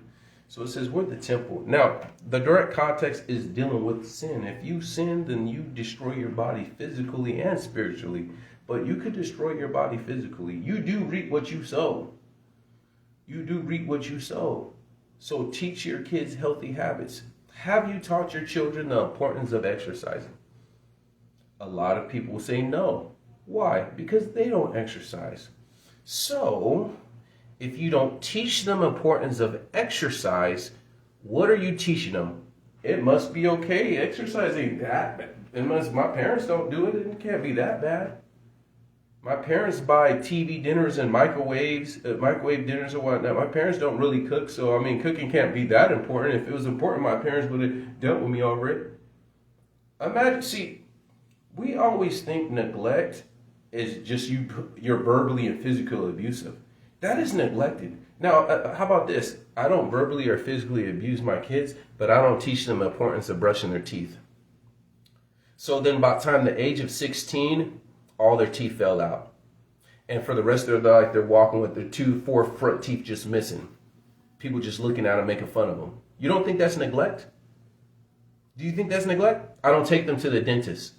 So it says we're the temple. Now, the direct context is dealing with sin. If you sin, then you destroy your body physically and spiritually. But you could destroy your body physically. You do reap what you sow. You do reap what you sow. So teach your kids healthy habits. Have you taught your children the importance of exercising? A lot of people say no. Why? Because they don't exercise. So, if you don't teach them the importance of exercise, what are you teaching them? It must be okay. Exercise ain't that bad. Unless my parents don't do it, it can't be that bad. My parents buy TV dinners and microwave dinners or whatnot. My parents don't really cook, so cooking can't be that important. If it was important, my parents would have dealt with me already. We always think neglect is just you're verbally and physically abusive. That is neglected. Now, how about this? I don't verbally or physically abuse my kids, but I don't teach them the importance of brushing their teeth. So then by the time the age of 16, all their teeth fell out. And for the rest of their life, they're walking with their 4 front teeth just missing. People just looking at them, making fun of them. You don't think that's neglect? Do you think that's neglect? I don't take them to the dentist.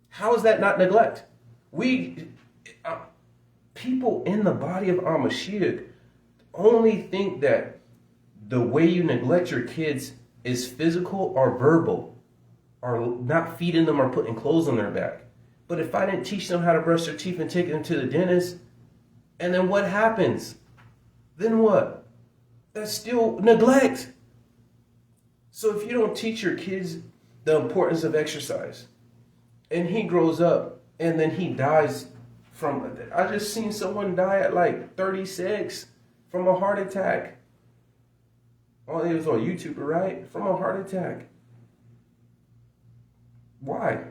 How is that not neglect? People in the body of Mashiach only think that the way you neglect your kids is physical or verbal, or not feeding them or putting clothes on their back. But if I didn't teach them how to brush their teeth and take them to the dentist, and then what happens? Then what? That's still neglect. So if you don't teach your kids the importance of exercise, and he grows up and then he dies I just seen someone die at like 36 from a heart attack. Oh, it was on YouTube, right? From a heart attack. Why?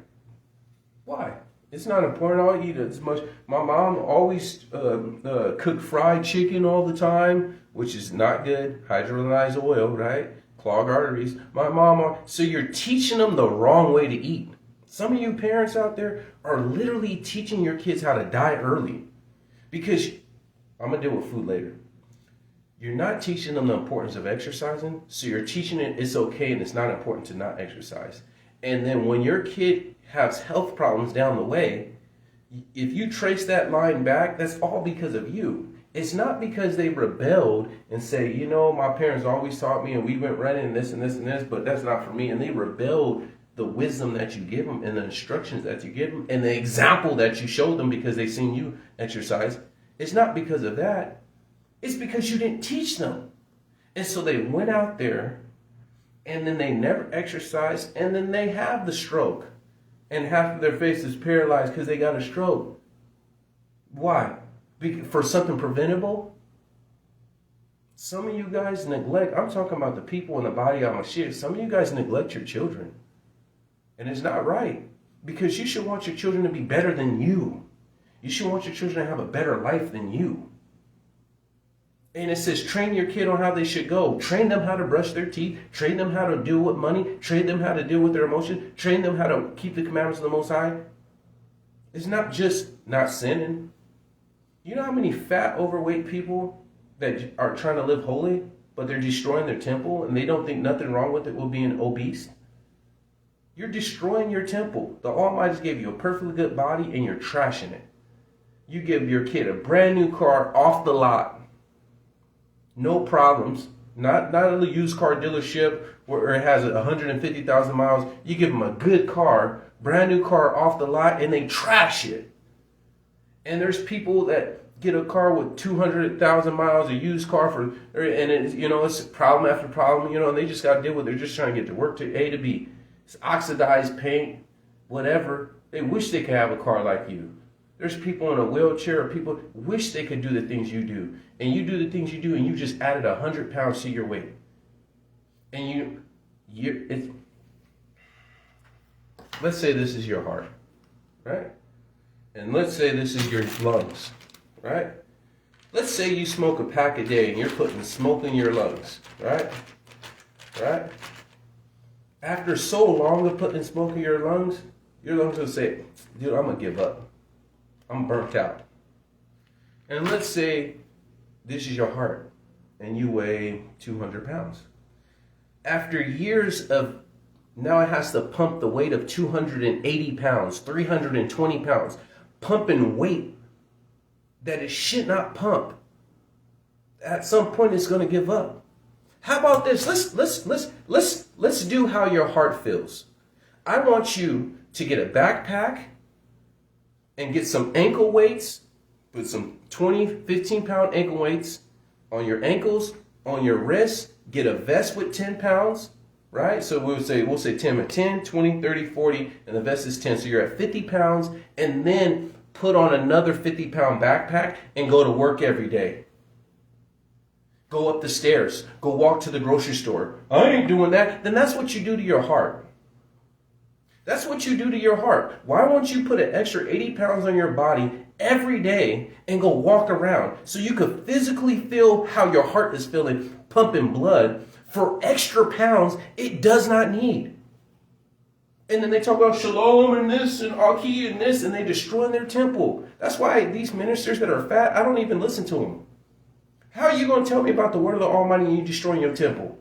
It's not important. I'll eat as much. My mom always cooked fried chicken all the time, which is not good. Hydrolyzed oil, right? Clog arteries. My mom. So you're teaching them the wrong way to eat. Some of you parents out there are literally teaching your kids how to die early. Because, I'm going to deal with food later. You're not teaching them the importance of exercising, so you're teaching it it's okay and it's not important to not exercise. And then when your kid has health problems down the way, if you trace that line back, that's all because of you. It's not because they rebelled and say, my parents always taught me and we went running this and this and this, but that's not for me. And they rebelled the wisdom that you give them and the instructions that you give them and the example that you show them because they've seen you exercise. It's not because of that. It's because you didn't teach them. And so they went out there and then they never exercised and then they have the stroke and half of their face is paralyzed because they got a stroke. Why? For something preventable? Some of you guys neglect, I'm talking about the people in the body of Mashiach. Some of you guys neglect your children. And it's not right, because you should want your children to be better than you. You should want your children to have a better life than you. And it says, train your kid on how they should go. Train them how to brush their teeth. Train them how to deal with money. Train them how to deal with their emotions. Train them how to keep the commandments of the Most High. It's not just not sinning. You know how many fat, overweight people that are trying to live holy, but they're destroying their temple and they don't think nothing wrong with it with being obese? You're destroying your temple. The Almighty gave you a perfectly good body and you're trashing it. You give your kid a brand new car off the lot. No problems. Not a used car dealership where it has 150,000 miles. You give them a good car, brand new car off the lot, and they trash it. And there's people that get a car with 200,000 miles, a used car and it's problem after problem, and they just got to deal with it. They're just trying to get to work to A to B. It's oxidized paint, whatever. They wish they could have a car like you. There's people in a wheelchair, or people wish they could do the things you do. And you do the things you do, and you just added 100 pounds to your weight. And let's say this is your heart, right? And let's say this is your lungs, right? Let's say you smoke a pack a day, and you're putting smoke in your lungs, right? Right? After so long of putting smoke in your lungs will say, dude, I'm going to give up. I'm burnt out. And let's say this is your heart and you weigh 200 pounds. After years of, now it has to pump the weight of 280 pounds, 320 pounds, pumping weight that it should not pump. At some point it's going to give up. How about this? Let's do how your heart feels. I want you to get a backpack and get some ankle weights, put some 20, 15 pound ankle weights on your ankles, on your wrists, get a vest with 10 pounds, right? So we'll say 10, 20, 30, 40, and the vest is 10. So you're at 50 pounds, and then put on another 50 pound backpack and go to work every day. Go up the stairs, go walk to the grocery store. I ain't doing that. Then that's what you do to your heart. That's what you do to your heart. Why won't you put an extra 80 pounds on your body every day and go walk around so you could physically feel how your heart is feeling, pumping blood for extra pounds it does not need. And then they talk about shalom and this and aki and this, and they destroying their temple. That's why these ministers that are fat, I don't even listen to them. How are you going to tell me about the word of the Almighty and you destroying your temple?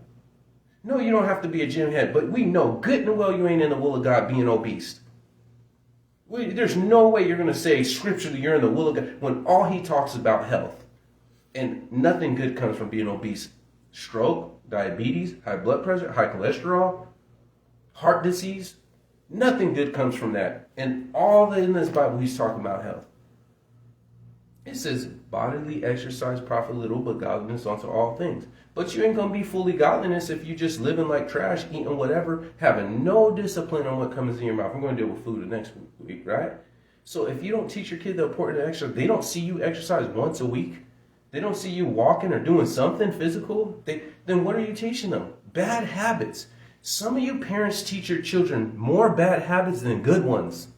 No, you don't have to be a gym head, but we know good and well you ain't in the will of God being obese. There's no way you're going to say scripturally you're in the will of God when all he talks about health. And nothing good comes from being obese. Stroke, diabetes, high blood pressure, high cholesterol, heart disease. Nothing good comes from that. And all in this Bible, he's talking about health. It says, bodily exercise profit little, but godliness unto all things. But you ain't going to be fully godliness if you just living like trash, eating whatever, having no discipline on what comes in your mouth. I'm going to deal with food the next week, right? So if you don't teach your kid the importance of exercise, they don't see you exercise once a week. They don't see you walking or doing something physical. Then what are you teaching them? Bad habits. Some of you parents teach your children more bad habits than good ones.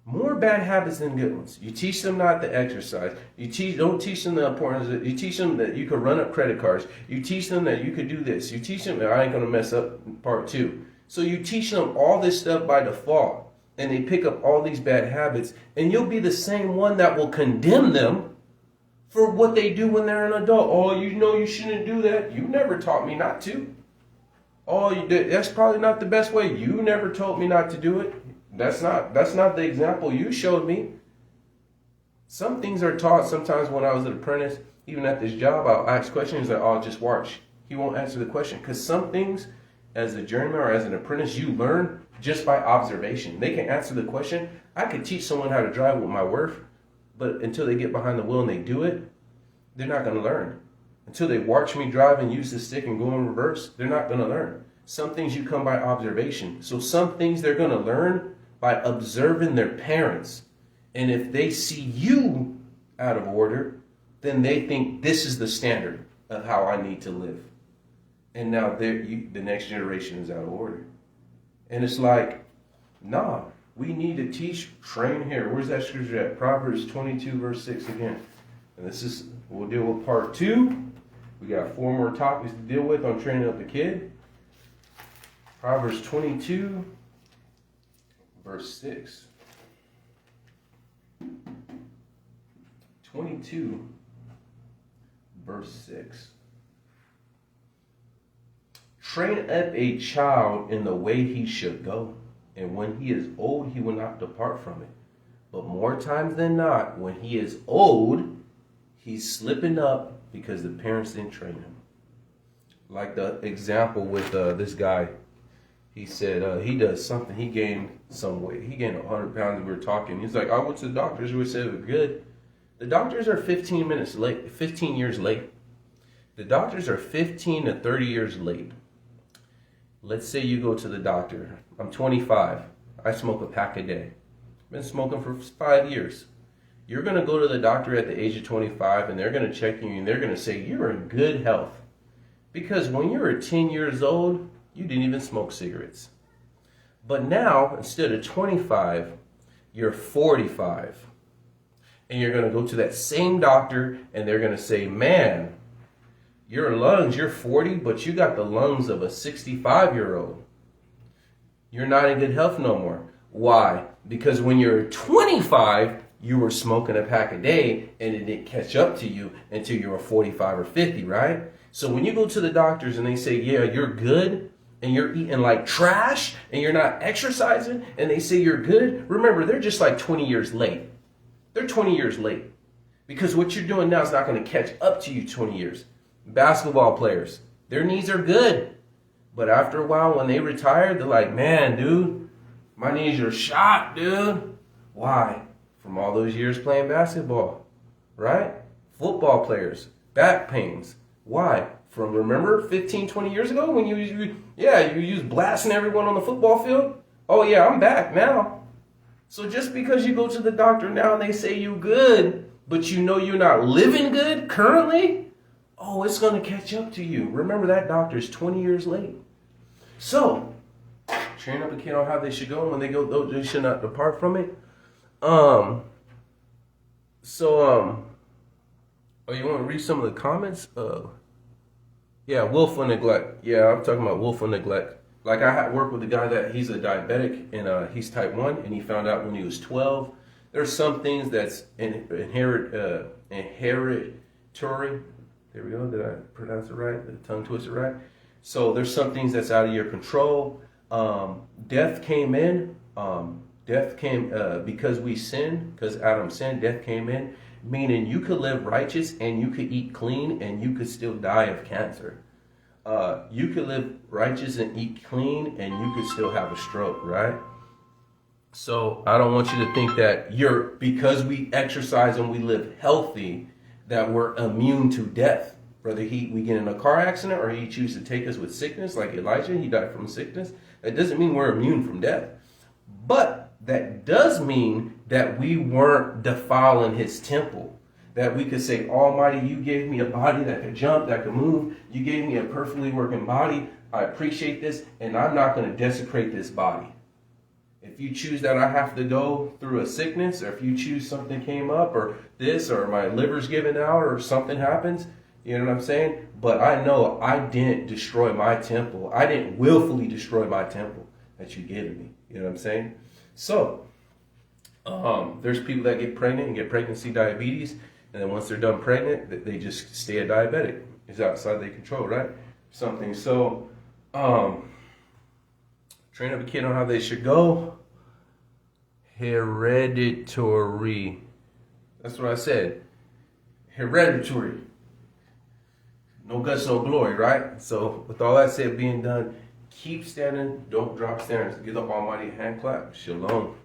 More bad habits than good ones. You teach them not to exercise. Don't teach them the importance of it. You teach them that you could run up credit cards. You teach them that you could do this. You teach them that I ain't going to mess up part 2. So you teach them all this stuff by default. And they pick up all these bad habits. And you'll be the same one that will condemn them for what they do when they're an adult. Oh, you know you shouldn't do that. You never taught me not to. Oh, you did. That's probably not the best way. You never told me not to do it. That's not the example you showed me. Some things are taught sometimes when I was an apprentice, even at this job, I'll ask questions that I'll just watch. He won't answer the question. Because some things, as a journeyman or as an apprentice, you learn just by observation. They can answer the question. I could teach someone how to drive with my worth, but until they get behind the wheel and they do it, they're not going to learn. Until they watch me drive and use the stick and go in reverse, they're not going to learn. Some things you come by observation. So some things they're going to learn by observing their parents. And if they see you out of order, then they think this is the standard of how I need to live. And now the next generation is out of order. And it's like, nah, we need to teach, train here. Where's that scripture at? Proverbs 22, verse 6 again. And we'll deal with part 2. We got 4 more topics to deal with on training up the kid. Proverbs 22, verse 6. 22, verse 6. Train up a child in the way he should go, and when he is old, he will not depart from it. But more times than not, when he is old, he's slipping up because the parents didn't train him. Like the example with this guy. He said he does something. He gained some weight. He gained 100 pounds. We were talking. He's like, I went to the doctors. We said it was good. The doctors are 15 years late. The doctors are 15 to 30 years late. Let's say you go to the doctor. I'm 25. I smoke a pack a day. Been smoking for 5 years. You're going to go to the doctor at the age of 25 and they're going to check you and they're going to say you're in good health. Because when you were 10 years old, you didn't even smoke cigarettes. But now, instead of 25, you're 45. And you're going to go to that same doctor and they're going to say, man, your lungs, you're 40, but you got the lungs of a 65-year-old. You're not in good health no more. Why? Because when you're 25, you were smoking a pack a day and it didn't catch up to you until you were 45 or 50, right? So when you go to the doctors and they say, yeah, you're good, and you're eating like trash, and you're not exercising, and they say you're good, remember, they're just like 20 years late. They're 20 years late. Because what you're doing now is not going to catch up to you 20 years. Basketball players, their knees are good. But after a while, when they retire, they're like, man, dude, my knees are shot, dude. Why? From all those years playing basketball, right? Football players, back pains. Why? From, remember, 15, 20 years ago when you use blasting everyone on the football field? Oh, yeah, I'm back now. So just because you go to the doctor now and they say you good, but you know you're not living good currently, oh, it's going to catch up to you. Remember, that doctor's 20 years late. So, train up a kid on how they should go, and when they go, they should not depart from it. So, oh, you want to read some of the comments? Yeah, willful neglect. Yeah, I'm talking about willful neglect. Like I had worked with a guy that he's a diabetic and he's type 1, and he found out when he was 12. There's some things that's inheritatory. There we go. Did I pronounce it right? The tongue twisted right? So there's some things that's out of your control. Death came in. Death came because we sinned, because Adam sinned, death came in. Meaning you could live righteous and you could eat clean and you could still die of cancer. You could live righteous and eat clean and you could still have a stroke, right? So I don't want you to think that because we exercise and we live healthy, that we're immune to death. Whether we get in a car accident or he chooses to take us with sickness, like Elijah, he died from sickness. That doesn't mean we're immune from death. But that does mean that we weren't defiling his temple. That we could say, Almighty, you gave me a body that could jump, that could move. You gave me a perfectly working body. I appreciate this, and I'm not going to desecrate this body. If you choose that I have to go through a sickness, or if you choose something came up, or this, or my liver's given out, or something happens, you know what I'm saying? But I know I didn't destroy my temple. I didn't willfully destroy my temple that you gave me. You know what I'm saying? So, there's people that get pregnant and get pregnancy diabetes, and then once they're done pregnant, they just stay a diabetic. It's outside their control, right? Something. So, train up a kid on how they should go. Hereditary. That's what I said. Hereditary. No guts, no glory, right? So, with all that said being done, keep standing. Don't drop standards. Give the Almighty a hand clap. Shalom.